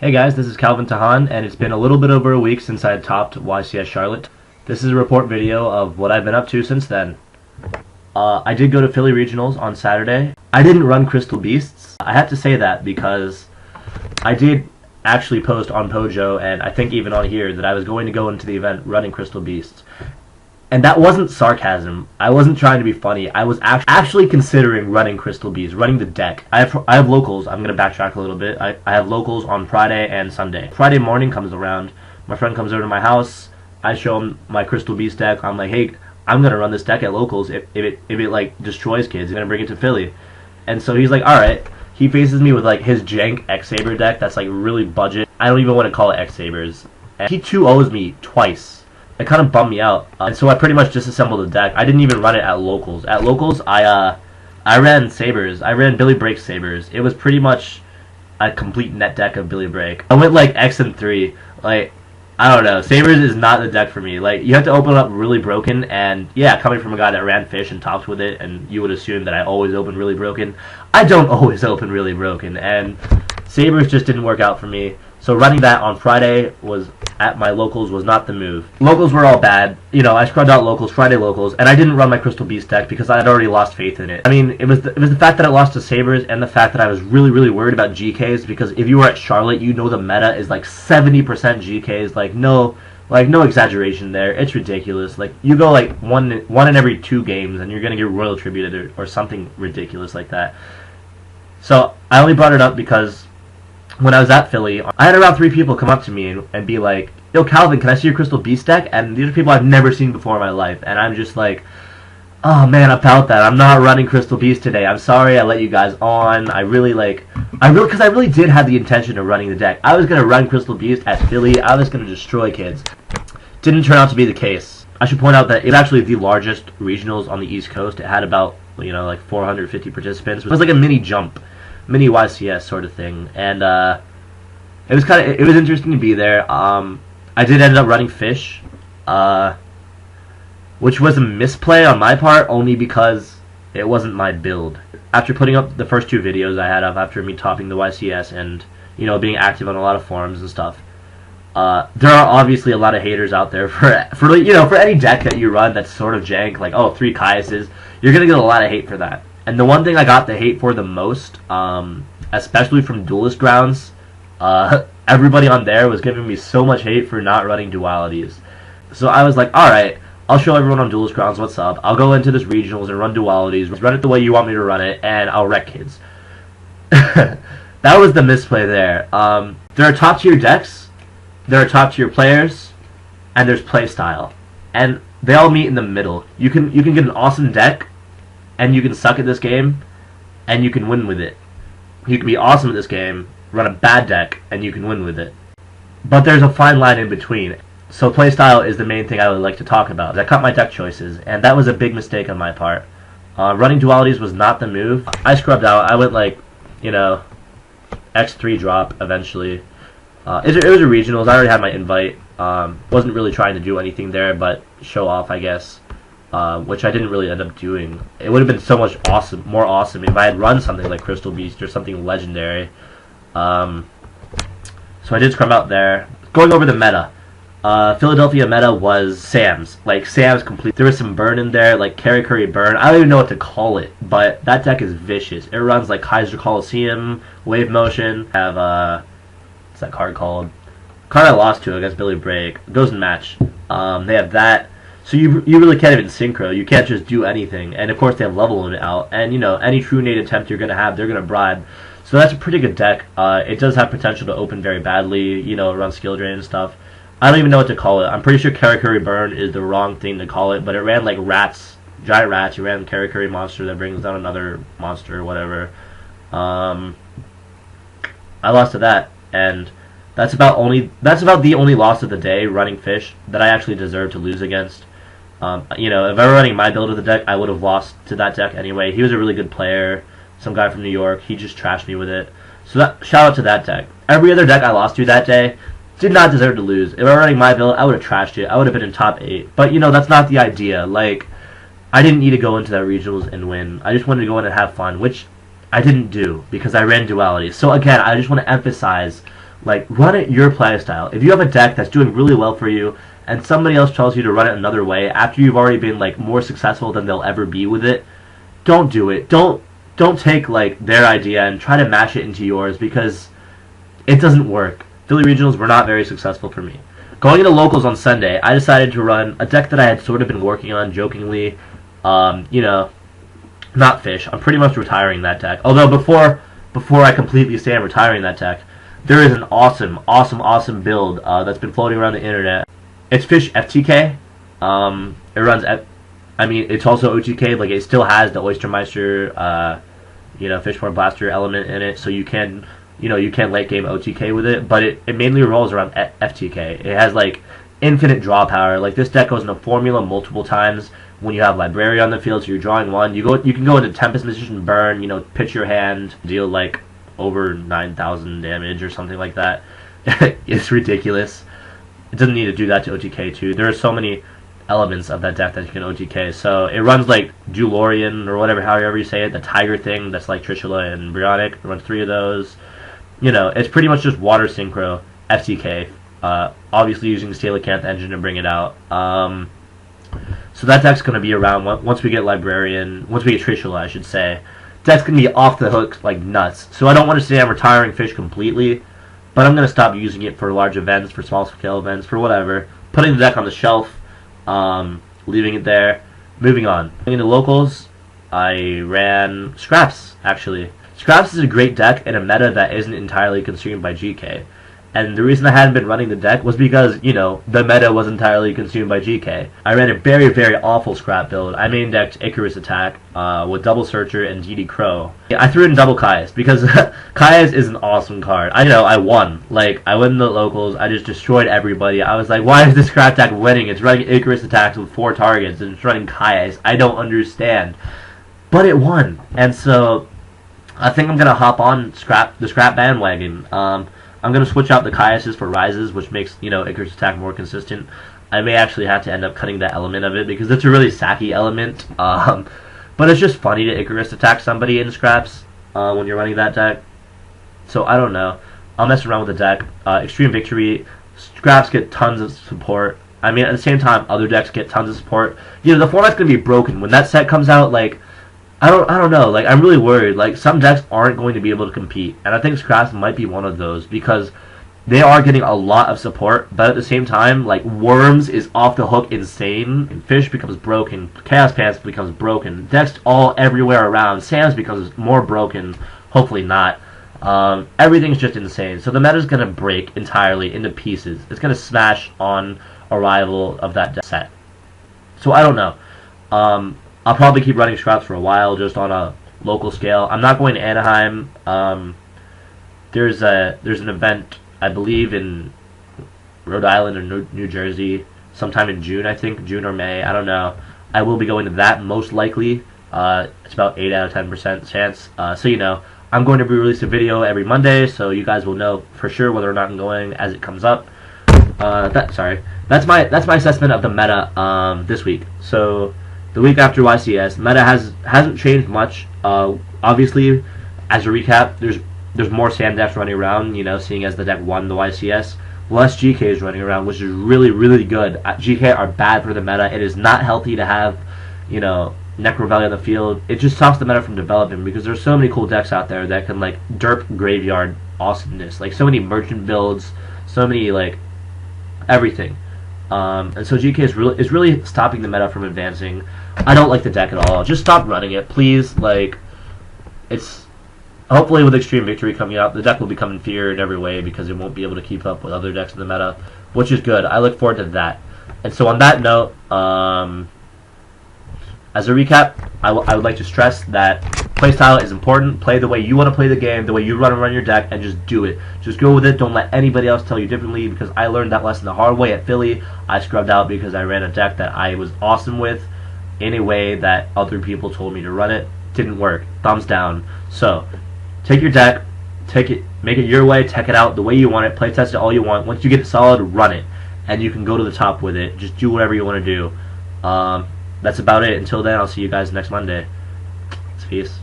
Hey guys, this is Calvin Tahan, and it's been a little bit over a week since I had topped YCS Charlotte. This is a report video of what I've been up to since then. I did go to Philly Regionals on Saturday. I didn't run Crystal Beasts. I have to say that because I did actually post on Pojo, and I think even on here, that I was going to go into the event running Crystal Beasts. And that wasn't sarcasm. I wasn't trying to be funny. I was actually considering running Crystal Bees, running the deck. I have locals. I'm going to backtrack a little bit. I have locals on Friday and Sunday. Friday morning comes around. My friend comes over to my house. I show him my Crystal Beast deck. I'm like, hey, I'm going to run this deck at locals. If it like destroys kids, I'm going to bring it to Philly. And so he's like, alright. He faces me with like his jank X-Saber deck that's like really budget. I don't even want to call it X-Sabers. And he 2-0s me twice. It kind of bummed me out, and so I pretty much disassembled the deck. I didn't even run it at locals. At locals, I ran Sabers. I ran Billy Break Sabers. It was pretty much a complete net deck of Billy Break. I went like X and 3. Like, I don't know. Sabers is not the deck for me. Like, you have to open it up really broken, and yeah, coming from a guy that ran Fish and tops with it, and you would assume that I always open really broken. I don't always open really broken, and Sabers just didn't work out for me. So running that on Friday was at my locals was not the move. Locals were all bad. You know, I scrubbed out locals, Friday locals, and I didn't run my Crystal Beast deck because I had already lost faith in it. I mean, it was the fact that I lost to Sabers and the fact that I was really worried about GKs, because if you were at Charlotte, you know the meta is like 70% GKs. Like no exaggeration there. It's ridiculous. Like you go like one in every 2 games and you're gonna get Royal Tributed or something ridiculous like that. So I only brought it up because when I was at Philly, I had around 3 people come up to me and be like, yo, Calvin, can I see your Crystal Beast deck? And these are people I've never seen before in my life. And I'm just like, oh man, about that. I'm not running Crystal Beast today. I'm sorry I let you guys on. Because I really did have the intention of running the deck. I was going to run Crystal Beast at Philly. I was going to destroy kids. Didn't turn out to be the case. I should point out that it was actually the largest regionals on the East Coast. It had about, like 450 participants. It was like a mini jump. Mini YCS sort of thing, and it was interesting to be there. I did end up running Fish, which was a misplay on my part only because it wasn't my build. After putting up the first 2 videos I had up after me topping the YCS and being active on a lot of forums and stuff, there are obviously a lot of haters out there for any deck that you run that's sort of jank, like 3 Caiuses. You're gonna get a lot of hate for that. And the one thing I got the hate for the most, especially from Duelist Grounds, everybody on there was giving me so much hate for not running dualities. So I was like, alright, I'll show everyone on Duelist Grounds what's up. I'll go into this regionals and run dualities, run it the way you want me to run it, and I'll wreck kids. That was the misplay there. There are top tier decks, there are top tier players, and there's playstyle. And they all meet in the middle. You can get an awesome deck, and you can suck at this game, and you can win with it. You can be awesome at this game, run a bad deck, and you can win with it. But there's a fine line in between. So playstyle is the main thing I would like to talk about. I cut my deck choices, and that was a big mistake on my part. Running dualities was not the move. I scrubbed out. I went like, X3 drop eventually. It was a regionals. I already had my invite. Wasn't really trying to do anything there, but show off, I guess. Which I didn't really end up doing. It would have been so much more awesome if I had run something like Crystal Beast or something legendary. So I did scrum out there. Going over the meta. Philadelphia meta was Sam's. Like, Sam's complete. There was some burn in there, like Carry Curry Burn. I don't even know what to call it, but that deck is vicious. It runs like Kaiser Coliseum, Wave Motion, have, what's that card called? Card I lost to against Billy Break. Goes in match. They have that. So you really can't even synchro. You can't just do anything. And of course they have level limit out. And any true nade attempt you're gonna have, they're gonna bribe. So that's a pretty good deck. It does have potential to open very badly. It runs skill drain and stuff. I don't even know what to call it. I'm pretty sure Carry Curry Burn is the wrong thing to call it, but it ran like rats, giant rats. It ran Carry Curry monster that brings down another monster or whatever. I lost to that, and that's about the only loss of the day running Fish that I actually deserve to lose against. If I were running my build of the deck, I would have lost to that deck anyway. He was a really good player, some guy from New York. He just trashed me with it. So shout out to that deck. Every other deck I lost to that day did not deserve to lose. If I were running my build, I would have trashed it. I would have been in top 8. But that's not the idea. Like, I didn't need to go into that regionals and win. I just wanted to go in and have fun, which I didn't do because I ran duality. So again, I just want to emphasize Like, run it your playstyle. If you have a deck that's doing really well for you, and somebody else tells you to run it another way after you've already been like more successful than they'll ever be with it, don't do it. Don't take like their idea and try to mash it into yours, because it doesn't work. Philly regionals were not very successful for me. Going into locals on Sunday, I decided to run a deck that I had sort of been working on jokingly. You know, not Fish. I'm pretty much retiring that deck. Although before I completely say I'm retiring that deck, there is an awesome build that's been floating around the internet. It's Fish FTK. It runs I mean, it's also OTK. Like, it still has the Oystermeister, Fishborn Blaster element in it, so you can late game OTK with it. But it mainly revolves around FTK. It has like infinite draw power. Like, this deck goes into formula multiple times when you have Library on the field, so you're drawing one. You can go into Tempest Magician Burn. Pitch your hand, deal like over 9,000 damage or something like that. It's ridiculous. It doesn't need to do that to OTK too. There are so many elements of that deck that you can OTK. So it runs like Julorian or whatever, however you say it, the tiger thing that's like Trishula and Brionic. It runs 3 of those. It's pretty much just water synchro FTK. Obviously using Steelacanth engine to bring it out. So that deck's going to be around once we get Librarian, once we get Trishula, I should say. Deck's going to be off the hook like nuts. So I don't want to say I'm retiring Fish completely, but I'm going to stop using it for large events, for small scale events, for whatever. Putting the deck on the shelf, leaving it there. Moving on. Into locals, I ran Scraps, actually. Scraps is a great deck in a meta that isn't entirely consumed by GK. And the reason I hadn't been running the deck was because, the meta was entirely consumed by GK. I ran a very, very awful Scrap build. I main decked Icarus Attack with Double Searcher and DD Crow. I threw in double Caius because Caius is an awesome card. I won. Like, I won the locals. I just destroyed everybody. I was like, why is this Scrap deck winning? It's running Icarus Attacks with 4 targets and it's running Caius. I don't understand. But it won. And so I think I'm going to hop on the Scrap bandwagon. I'm going to switch out the Caiuses for Rises, which makes, Icarus Attack more consistent. I may actually have to end up cutting that element of it, because it's a really sacky element. But it's just funny to Icarus Attack somebody in Scraps when you're running that deck. So, I don't know. I'll mess around with the deck. Extreme Victory. Scraps get tons of support. I mean, at the same time, other decks get tons of support. The format's going to be broken. When that set comes out, like, I don't know. Like, I'm really worried. Like, some decks aren't going to be able to compete, and I think Scraps might be one of those, because they are getting a lot of support, but at the same time, like, Worms is off the hook insane, and Fish becomes broken, Chaos Pants becomes broken, decks all everywhere around, Sam's becomes more broken, hopefully not. Everything's just insane. So the meta's gonna break entirely into pieces. It's gonna smash on arrival of that set. So I don't know. I'll probably keep running Scraps for a while, just on a local scale. I'm not going to Anaheim. There's an event, I believe, in Rhode Island or New Jersey, sometime in June, I think, June or May, I don't know. I will be going to that most likely. It's about 8 out of 10% chance. So I'm going to release a video every Monday, so you guys will know for sure whether or not I'm going as it comes up. That's my assessment of the meta this week. So the week after YCS, meta hasn't changed much. Obviously, as a recap, there's more Sam decks running around, seeing as the deck won the YCS. Less GKs running around, which is really, really good. GK are bad for the meta. It is not healthy to have, Necrovalley on the field. It just stops the meta from developing, because there's so many cool decks out there that can, like, derp graveyard awesomeness. Like, so many merchant builds, so many, like, everything. And so GK is really stopping the meta from advancing. I don't like the deck at all. Just stop running it, please. Like, it's hopefully with Extreme Victory coming out, the deck will become inferior in every way, because it won't be able to keep up with other decks in the meta, which is good. I look forward to that. And so on that note, as a recap, I would like to stress that playstyle is important. Play the way you want to play the game, the way you want to run your deck, and just do it. Just go with it. Don't let anybody else tell you differently, because I learned that lesson the hard way at Philly. I scrubbed out because I ran a deck that I was awesome with in a way that other people told me to run it. Didn't work. Thumbs down. So, take your deck, make it your way, tech it out the way you want it, play test it all you want. Once you get it solid, run it, and you can go to the top with it. Just do whatever you want to do. That's about it. Until then, I'll see you guys next Monday. Peace.